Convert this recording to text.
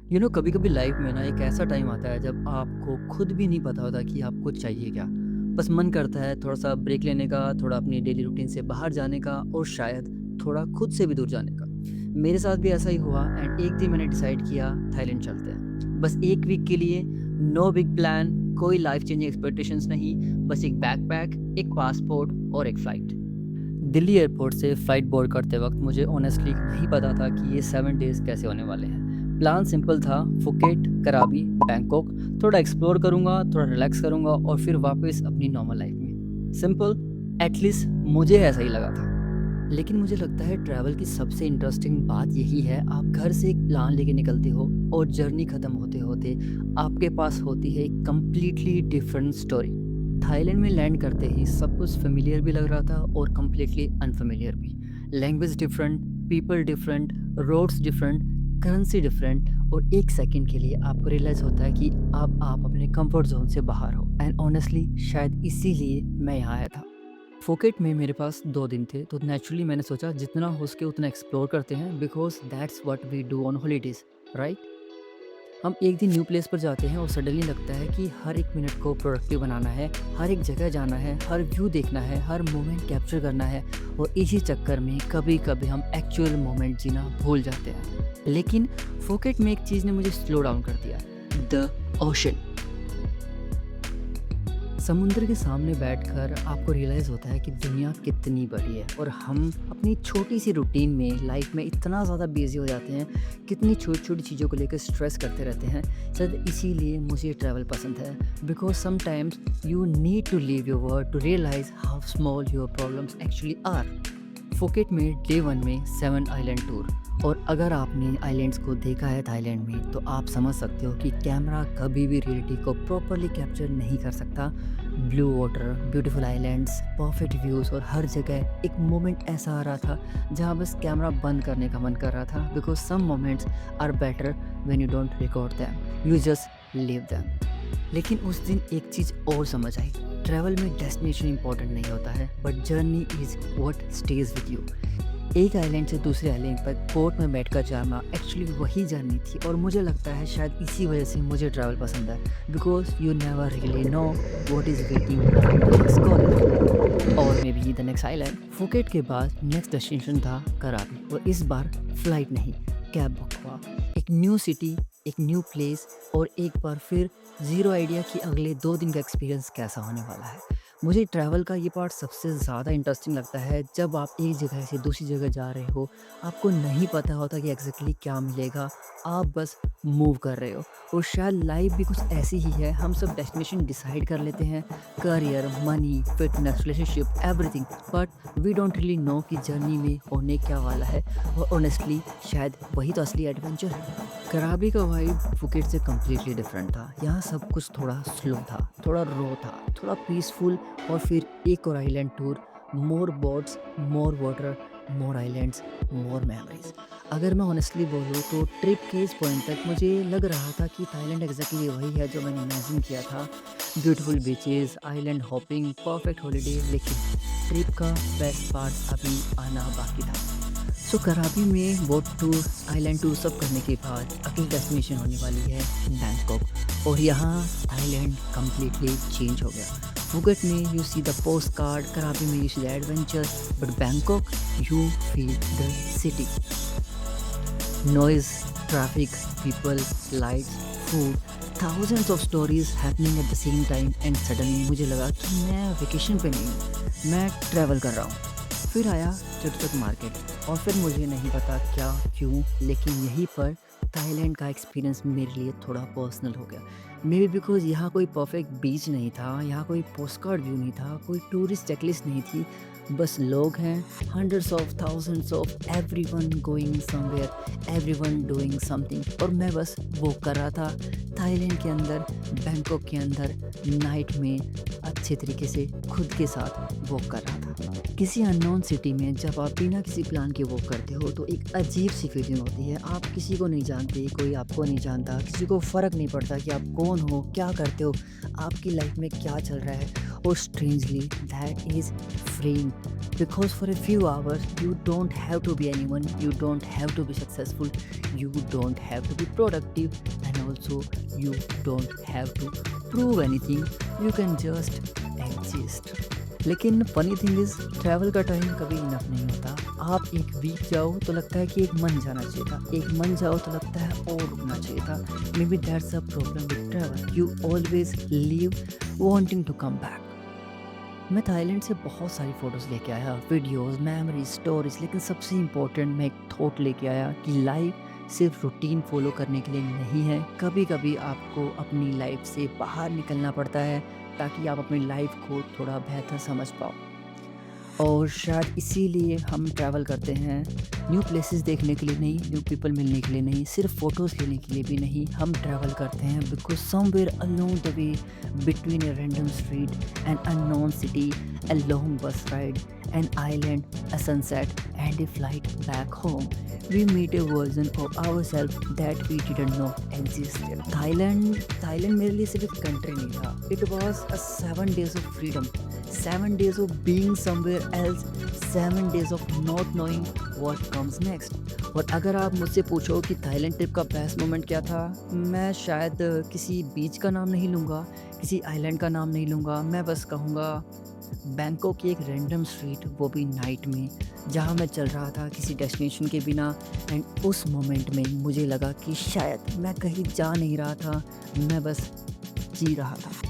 कभी कभी लाइफ में ना एक ऐसा टाइम आता है जब आपको खुद भी नहीं पता होता कि आपको चाहिए क्या। बस मन करता है थोड़ा सा ब्रेक लेने का, थोड़ा अपनी डेली रूटीन से बाहर जाने का और शायद थोड़ा खुद से भी दूर जाने का। मेरे साथ भी ऐसा ही हुआ एंड एक दिन मैंने डिसाइड किया थाईलैंड चलते हैं, बस एक वीक के लिए। नो बिग प्लान, कोई लाइफ चेंजिंग एक्सपेक्टेशंस नहीं, बस एक बैकपैक, एक पासपोर्ट और एक फ़्लाइट। दिल्ली एयरपोर्ट से फ़्लाइट बोर्ड करते वक्त मुझे ऑनेस्टली नहीं पता था कि ये 7 डेज़ कैसे होने वाले हैं। प्लान सिंपल था, फुकेट, कराबी, बैंकॉक, थोड़ा एक्सप्लोर करूँगा, थोड़ा रिलैक्स करूँगा और फिर वापस अपनी नॉर्मल लाइफ में। सिंपल, एटलीस्ट मुझे ऐसा ही लगा था। लेकिन मुझे लगता है ट्रैवल की सबसे इंटरेस्टिंग बात यही है, आप घर से एक प्लान लेके निकलते हो और जर्नी ख़त्म होते होते आपके पास होती है एक कम्प्लीटली डिफरेंट स्टोरी। थाईलैंड में लैंड करते ही सब कुछ फेमिलियर भी लग रहा था और कम्प्लीटली अनफेमिलियर भी। Language different, people different, roads different, currency different, और एक सेकंड के लिए आपको रियलाइज़ होता है कि अब आप अपने कंफर्ट जोन से बाहर हो। एंड ऑनेस्टली शायद इसीलिए मैं यहाँ आया था। फोकेट में मेरे पास 2 दिन थे, तो नेचुरली मैंने सोचा जितना हो सके उतना एक्सप्लोर करते हैं, because that's what we do on holidays, right. हम एक दिन न्यू प्लेस पर जाते हैं और सडनली लगता है कि हर एक मिनट को प्रोडक्टिव बनाना है, हर एक जगह जाना है, हर व्यू देखना है, हर मोमेंट कैप्चर करना है। और इसी चक्कर में कभी कभी हम एक्चुअल मोमेंट जीना भूल जाते हैं। लेकिन फोकेट में एक चीज़ ने मुझे स्लो डाउन कर दिया, द ओशन। समुद्र के सामने बैठकर आपको रियलाइज़ होता है कि दुनिया कितनी बड़ी है और हम अपनी छोटी सी रूटीन में लाइफ में इतना ज़्यादा बिजी हो जाते हैं, कितनी छोटी छोटी चीज़ों को लेकर स्ट्रेस करते रहते हैं। शायद इसीलिए मुझे ट्रैवल पसंद है, because sometimes you need to leave your world to realise how small your problems actually are. Phuket में डे 1 में 7 आइलैंड टूर। और अगर आपने आइलैंड्स को देखा है थाईलैंड में, तो आप समझ सकते हो कि कैमरा कभी भी रियलिटी को प्रॉपरली कैप्चर नहीं कर सकता। Blue water, beautiful islands, perfect views, और हर जगह एक मोमेंट ऐसा आ रहा था जहाँ बस कैमरा बंद करने का मन कर रहा था, because some moments are better when you don't record them, you just live them. लेकिन उस दिन एक चीज़ और समझ आई, ट्रैवल में डेस्टिनेशन इंपॉर्टेंट नहीं होता है, but journey is what stays with you. एक आइलैंड से दूसरे आइलैंड पर बोट में बैठकर जाना एक्चुअली वही जर्नी थी। और मुझे लगता है शायद इसी वजह से मुझे ट्रैवल पसंद है, because you never really know what is waiting the next corner और may be the next island. Phuket के बाद नेक्स्ट डेस्टिनेशन था कराबी, और इस बार फ्लाइट नहीं, कैब बुक हुआ। एक न्यू सिटी, एक न्यू प्लेस, और एक बार फिर ज़ीरो आइडिया कि अगले 2 दिन का एक्सपीरियंस कैसा होने वाला है। मुझे ट्रैवल का ये पार्ट सबसे ज़्यादा इंटरेस्टिंग लगता है, जब आप एक जगह से दूसरी जगह जा रहे हो, आपको नहीं पता होता कि एग्जैक्टली क्या मिलेगा, आप बस मूव कर रहे हो। और शायद लाइफ भी कुछ ऐसी ही है, हम सब डेस्टिनेशन डिसाइड कर लेते हैं, career, money, fitness, relationship, everything, but we don't really know कि जर्नी में होने क्या वाला है। और ऑनेस्टली शायद वही तो असली एडवेंचर है। कराबी का वाइब फुकेट से कम्प्लीटली डिफरेंट था। यहाँ सब कुछ थोड़ा स्लो था, थोड़ा रो था, थोड़ा पीसफुल। और फिर एक और आइलैंड टूर, मोर बोट्स, मोर वाटर, मोर आइलैंड्स, मोर मेमोरीज। अगर मैं ऑनेस्टली बोलूँ तो ट्रिप के इस पॉइंट तक मुझे लग रहा था कि थाईलैंड एग्जैक्टली वही है जो मैंने इमेजिन किया था। Beautiful beaches, island hopping, perfect holiday. लेकिन ट्रिप का बेस्ट पार्ट अभी आना बाकी था। सो कराबी में बोट टूर, आइलैंड टूर सब करने के बाद अगली डेस्टिनेशन होने वाली है बैंकॉक। और यहाँ थाईलैंड कम्प्लीटली चेंज हो गया। फुकेट में you see the post card, कराबी में you see the adventure, but Bangkok you feel the city. Noise, traffic, people, lights, food, thousands of stories happening at the same time, and suddenly मुझे लगा कि मैं vacation पे नहीं हूँ, मैं ट्रैवल कर रहा हूँ। फिर आया चटचट मार्केट, और फिर मुझे नहीं पता क्या क्यों, लेकिन यहीं पर थाईलैंड का एक्सपीरियंस मेरे लिए थोड़ा पर्सनल हो गया। मे बी बिकॉज यहाँ कोई परफेक्ट बीच नहीं था, यहाँ कोई पोस्टकार्ड व्यू नहीं था, कोई टूरिस्ट चेकलिस्ट नहीं थी, बस लोग हैं, hundreds of thousands of everyone going somewhere, everyone doing something. और मैं बस वॉक कर रहा था थाईलैंड के अंदर, बैंकॉक के अंदर, नाइट में अच्छे तरीके से खुद के साथ वॉक कर रहा था। किसी अननोन सिटी में जब आप बिना किसी प्लान के वॉक करते हो तो एक अजीब सी फीलिंग होती है। आप किसी को नहीं जानते, कोई आपको नहीं जानता, किसी को फ़र्क नहीं पड़ता कि आप कौन हो, क्या करते हो, आपकी लाइफ में क्या चल रहा है। और strangely that is freeing because for a few hours you don't have to be anyone, you don't have to be successful, you don't have to be productive, and also you don't have to prove anything, you can just exist। लेकिन funny thing is travel का time कभी enough नहीं होता। आप एक week जाओ तो लगता है कि एक मंथ जाना चाहिए था, एक मंथ जाओ तो लगता है और रुकना चाहिए था। Maybe that's a problem with travel, you always leave wanting to come back. मैं थाईलैंड से बहुत सारी फ़ोटोज़ लेके आया, वीडियोज़, मेमोरीज़, स्टोरीज़, लेकिन सबसे इम्पोर्टेंट मैं एक थॉट लेके आया कि लाइफ सिर्फ रूटीन फॉलो करने के लिए नहीं है। कभी कभी आपको अपनी लाइफ से बाहर निकलना पड़ता है ताकि आप अपनी लाइफ को थोड़ा बेहतर समझ पाओ। और शायद इसीलिए हम ट्रैवल करते हैं, न्यू प्लेसेस देखने के लिए नहीं, न्यू पीपल मिलने के लिए नहीं, सिर्फ फ़ोटोज़ लेने के लिए भी नहीं। हम ट्रैवल करते हैं because somewhere along the way, between a random street, an unknown city, a long bus ride, an island, a sunset, and a flight back home, we meet a version of ourselves that we didn't know existed। Thailand मेरे लिए सिर्फ एक country नहीं था, it was a 7 days of freedom, 7 days of being somewhere else, 7 days of not knowing what comes next। और अगर आप मुझसे पूछो कि थाईलैंड ट्रिप का बेस्ट मोमेंट क्या था, मैं शायद किसी बीच का नाम नहीं लूँगा, किसी आइलैंड का नाम नहीं लूँगा, मैं बस कहूँगा बैंकॉक की एक रैंडम स्ट्रीट, वो भी नाइट में, जहाँ मैं चल रहा था किसी डेस्टिनेशन के बिना। एंड उस मोमेंट में मुझे लगा कि शायद मैं कहीं जा नहीं रहा था, मैं बस जी रहा था।